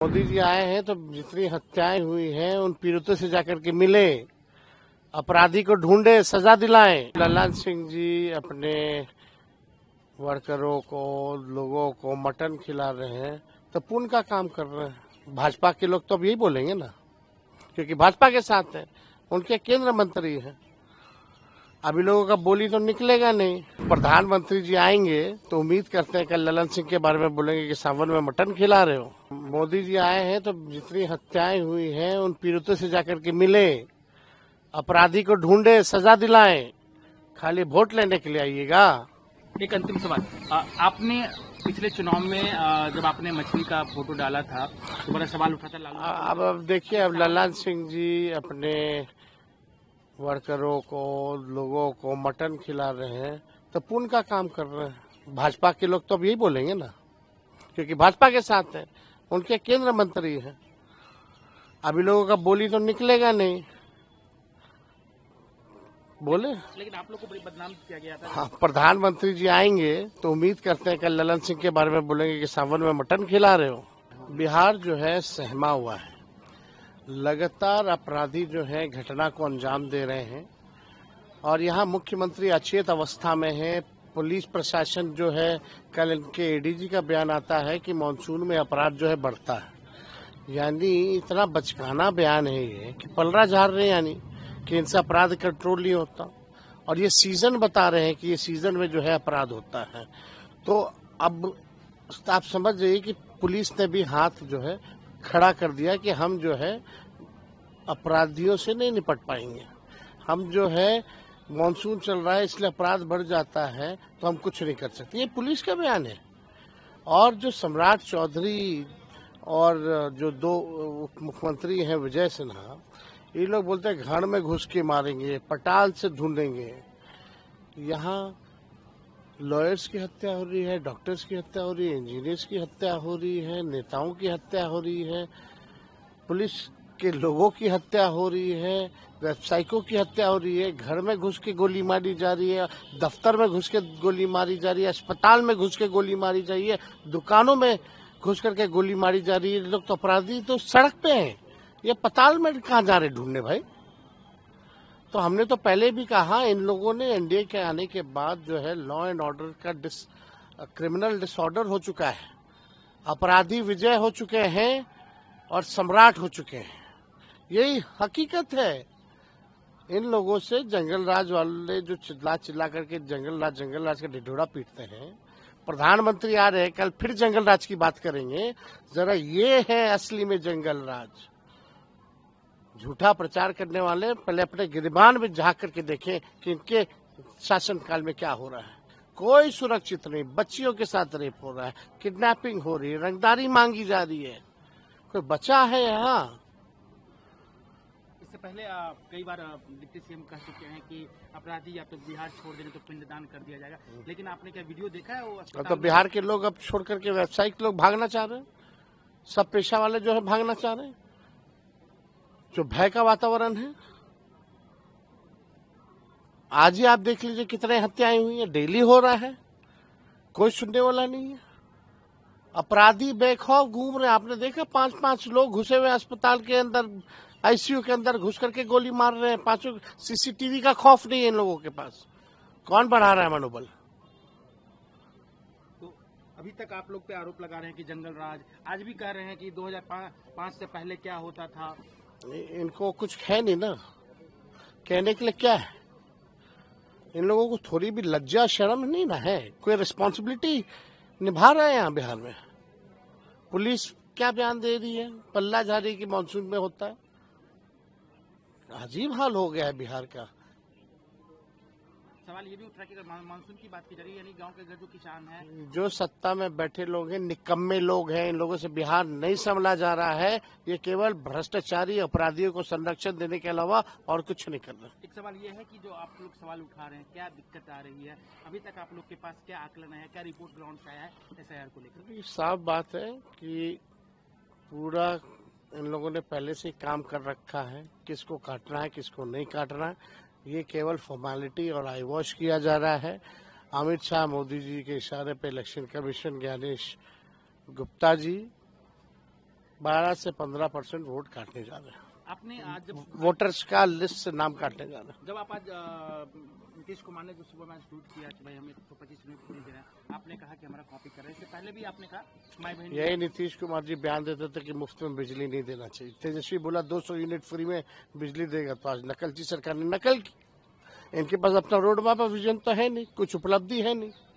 मोदी जी आए हैं तो जितनी हत्याएं हुई हैं उन पीड़ितों से जाकर के मिले, अपराधी को ढूंढे, सजा दिलाएं। ललन सिंह जी अपने वर्करों को, लोगों को मटन खिला रहे हैं तो पुण्य का काम कर रहे हैं। भाजपा के लोग तो अब यही बोलेंगे ना, क्योंकि भाजपा के साथ है, उनके केंद्र मंत्री हैं। अभी लोगों का बोली तो निकलेगा नहीं। प्रधानमंत्री जी आएंगे तो उम्मीद करते हैं कल ललन सिंह के बारे में बोलेंगे कि सावन में मटन खिला रहे हो। मोदी जी आए हैं तो जितनी हत्याएं हुई हैं उन पीड़ितों से जाकर के मिले, अपराधी को ढूंढे, सजा दिलाएं। खाली वोट लेने के लिए आइएगा। एक अंतिम सवाल, आपने पिछले चुनाव में जब आपने मछली का फोटो डाला था तो बड़ा सवाल उठा था लालू। अब देखिए, अब ललन सिंह जी अपने वर्करों को, लोगों को मटन खिला रहे हैं तो पुण्य का काम कर रहे हैं। भाजपा के लोग तो अब यही बोलेंगे ना, क्योंकि भाजपा के साथ है, उनके केंद्र मंत्री हैं। अभी लोगों का बोली तो निकलेगा नहीं, बोले। लेकिन आप लोग को बड़ी बदनाम किया गया था। हाँ, प्रधानमंत्री जी आएंगे तो उम्मीद करते हैं कल ललन सिंह के बारे में बोलेंगे कि सावन में मटन खिला रहे हो। बिहार जो है सहमा हुआ है, लगातार अपराधी जो है घटना को अंजाम दे रहे हैं और यहाँ मुख्यमंत्री अचेत अवस्था में है। पुलिस प्रशासन जो है, कल इनके एडीजी का बयान आता है कि मानसून में अपराध जो है बढ़ता है। यानी इतना बचकाना बयान है ये कि पलड़ा झाड़ रहे हैं, यानी कि इनसे अपराध कंट्रोल नहीं होता। और ये सीजन बता रहे हैं कि ये सीजन में जो है अपराध होता है। तो अब आप समझ जाइए कि पुलिस ने भी हाथ जो है खड़ा कर दिया कि हम जो है अपराधियों से नहीं निपट पाएंगे। हम जो है, मानसून चल रहा है इसलिए अपराध बढ़ जाता है तो हम कुछ नहीं कर सकते। ये पुलिस का बयान है। और जो सम्राट चौधरी और जो दो उप मुख्यमंत्री हैं विजय सिन्हा, ये लोग बोलते हैं घर में घुस के मारेंगे, पटाल से ढूंढेंगे। यहाँ लॉयर्स की हत्या हो रही है, डॉक्टर्स की हत्या हो रही है, इंजीनियर्स की हत्या हो रही है, नेताओं की हत्या हो रही है, पुलिस के लोगों की हत्या हो रही है, व्यावसायिकों की हत्या हो रही है, घर में घुस के गोली मारी जा रही है, दफ्तर में घुस के गोली मारी जा रही है, अस्पताल में घुस के गोली मारी जा रही है, दुकानों में घुस करके गोली मारी जा रही है। लोग तो अपराधी तो सड़क पे हैं, ये पताल में कहाँ जा रहे ढूंढने भाई। तो हमने तो पहले भी कहा, इन लोगों ने एनडीए के आने के बाद जो है लॉ एंड ऑर्डर का क्रिमिनल डिसऑर्डर हो चुका है, अपराधी विजय हो चुके हैं और सम्राट हो चुके हैं। यही हकीकत है। इन लोगों से जंगल राज वाले जो चिल्ला चिल्ला करके जंगल राज का ढिढोरा पीटते हैं, प्रधानमंत्री आ रहे हैं, कल फिर जंगल राज की बात करेंगे। जरा ये है असली में जंगल राज। झूठा प्रचार करने वाले पहले अपने गिरबान में झांक करके देखें कि इनके शासनकाल में क्या हो रहा है। कोई सुरक्षित नहीं, बच्चियों के साथ रेप हो रहा है, किडनैपिंग हो रही है, रंगदारी मांगी जा रही है। कोई बचा है यहाँ? इससे पहले कई बार डिप्टी सीएम कह चुके हैं कि अपराधी या तो बिहार छोड़ देंगे तो पिंडदान कर दिया जाएगा। लेकिन आपने क्या वीडियो देखा है? वो तो बिहार के लोग अब छोड़ करके व्यावसायिक लोग भागना चाह रहे हैं, सब पेशा वाले जो है भागना चाह रहे हैं। जो भय का वातावरण है, आज ही आप देख लीजिए कितने हत्याएं हुई हैं, डेली हो रहा है, कोई सुनने वाला नहीं है। अपराधी बेखौफ घूम रहे हैं। आपने देखा 5-5 लोग घुसे हुए अस्पताल के अंदर, आईसीयू के अंदर घुस करके गोली मार रहे हैं। पांचों सीसीटीवी का खौफ नहीं है इन लोगों के पास। कौन बढ़ा रहा है मनोबल? तो अभी तक आप लोग पे आरोप लगा रहे हैं कि जंगल राज, आज भी कह रहे हैं कि 2005 से पहले क्या होता था। इनको कुछ है नहीं ना, कहने के लिए क्या है? इन लोगों को थोड़ी भी लज्जा शर्म नहीं ना है? कोई रिस्पॉन्सिबिलिटी निभा रहे हैं यहाँ बिहार में? पुलिस क्या बयान दे रही है, पल्ला झाड़ी रही कि मानसून में होता है। अजीब हाल हो गया है बिहार का। सवाल ये भी उठ रहा है कि मानसून की बात की जा रही है, यानी गांव के जो किसान हैं, जो सत्ता में बैठे लोग हैं, निकम्मे लोग हैं। इन लोगों से बिहार नहीं संभला जा रहा है। ये केवल भ्रष्टाचारी अपराधियों को संरक्षण देने के अलावा और कुछ नहीं कर रहा। एक सवाल ये है कि जो आप लोग सवाल उठा रहे हैं, क्या दिक्कत आ रही है? अभी तक आप लोग के पास क्या आकलन है, क्या रिपोर्ट ग्राउंड से आया है एसआईआर को लेकर? साफ बात है कि पूरा इन लोगों ने पहले से काम कर रखा है, किसको काटना है किसको नहीं काटना है। ये केवल फॉर्मेलिटी और आई वॉश किया जा रहा है। अमित शाह मोदी जी के इशारे पे इलेक्शन कमीशन ज्ञानेश गुप्ता जी 12 से 15% वोट काटने जा रहे हैं। आपने आज जब वोटर्स का लिस्ट से नाम काटने जा रहे हैं। जब आप आज नीतीश कुमार ने जो सुबह में ट्वीट किया कि भाई हमें 125 यूनिट नहीं दे रहे हैं, आपने कहा कि हमारा कॉपी कर रहे हैं। इससे पहले भी आपने कहा माई बहन यही नीतीश कुमार जी बयान देते थे कि मुफ्त में बिजली नहीं देना चाहिए। तेजस्वी बोला 200 यूनिट फ्री में बिजली देगा, तो आज नकलची सरकार ने नकल की। इनके पास अपना रोड मैप विजन तो है नहीं, कुछ उपलब्धि है नहीं।